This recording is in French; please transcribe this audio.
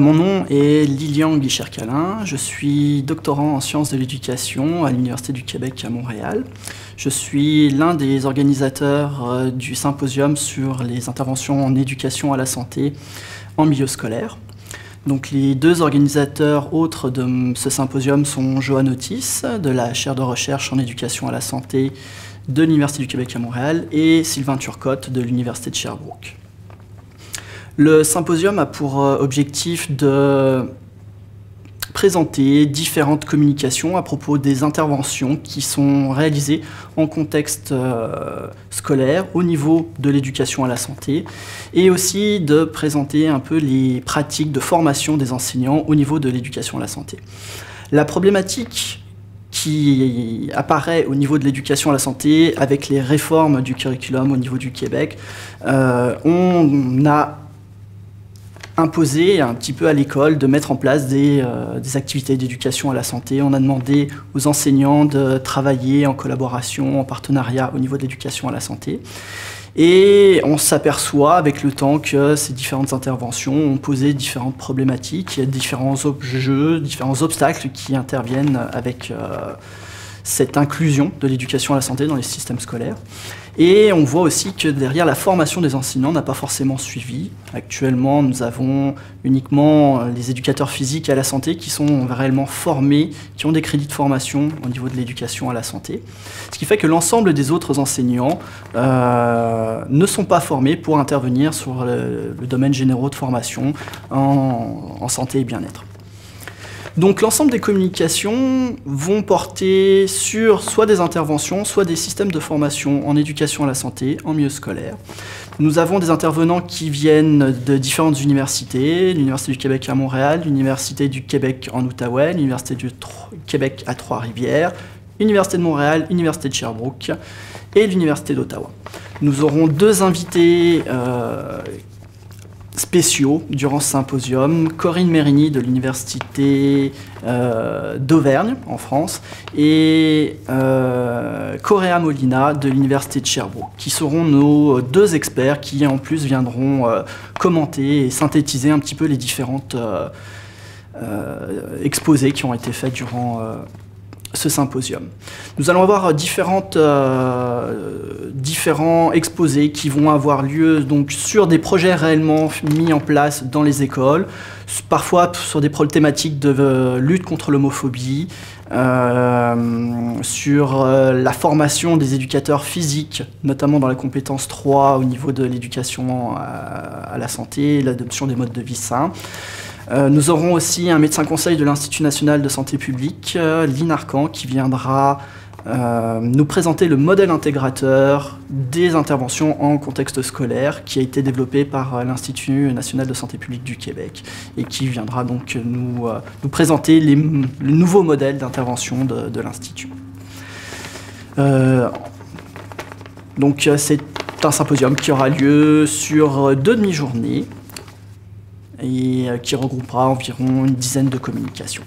Mon nom est Lilian Guichard-Calin, je suis doctorant en sciences de l'éducation à l'Université du Québec à Montréal. Je suis l'un des organisateurs du symposium sur les interventions en éducation à la santé en milieu scolaire. Donc, les deux organisateurs autres de ce symposium sont Johan Otis, de la chaire de recherche en éducation à la santé de l'Université du Québec à Montréal, et Sylvain Turcotte de l'Université de Sherbrooke. Le symposium a pour objectif de présenter différentes communications à propos des interventions qui sont réalisées en contexte scolaire au niveau de l'éducation à la santé, et aussi de présenter un peu les pratiques de formation des enseignants au niveau de l'éducation à la santé. La problématique qui apparaît au niveau de l'éducation à la santé avec les réformes du curriculum au niveau du Québec, on a imposé un petit peu à l'école de mettre en place des activités d'éducation à la santé. On a demandé aux enseignants de travailler en collaboration, en partenariat au niveau de l'éducation à la santé. Et on s'aperçoit avec le temps que ces différentes interventions ont posé différentes problématiques, il y a différents jeux, différents obstacles qui interviennent avec cette inclusion de l'éducation à la santé dans les systèmes scolaires. Et on voit aussi que derrière, la formation des enseignants n'a pas forcément suivi. Actuellement, nous avons uniquement les éducateurs physiques à la santé qui sont réellement formés, qui ont des crédits de formation au niveau de l'éducation à la santé. Ce qui fait que l'ensemble des autres enseignants ne sont pas formés pour intervenir sur le domaine généraux de formation en santé et bien-être. Donc l'ensemble des communications vont porter sur soit des interventions, soit des systèmes de formation en éducation à la santé, en milieu scolaire. Nous avons des intervenants qui viennent de différentes universités, l'Université du Québec à Montréal, l'Université du Québec en Outaouais, l'Université du Québec à Trois-Rivières, l'Université de Montréal, l'Université de Sherbrooke et l'Université d'Ottawa. Nous aurons deux invités spéciaux durant ce symposium, Corinne Mérigny de l'Université d'Auvergne en France et Correa Molina de l'Université de Sherbrooke, qui seront nos deux experts qui en plus viendront commenter et synthétiser un petit peu les différentes exposés qui ont été faits durant ce symposium. Nous allons avoir différents exposés qui vont avoir lieu donc, sur des projets réellement mis en place dans les écoles, parfois sur des problématiques de lutte contre l'homophobie, sur la formation des éducateurs physiques, notamment dans la compétence 3 au niveau de l'éducation à la santé et l'adoption des modes de vie sains. Nous aurons aussi un médecin conseil de l'Institut national de santé publique, Lynn Arcan, qui viendra nous présenter le modèle intégrateur des interventions en contexte scolaire qui a été développé par l'Institut national de santé publique du Québec et qui viendra donc nous présenter le nouveau modèle d'intervention de l'Institut. Donc c'est un symposium qui aura lieu sur 2 demi-journées et qui regroupera environ une dizaine de communications.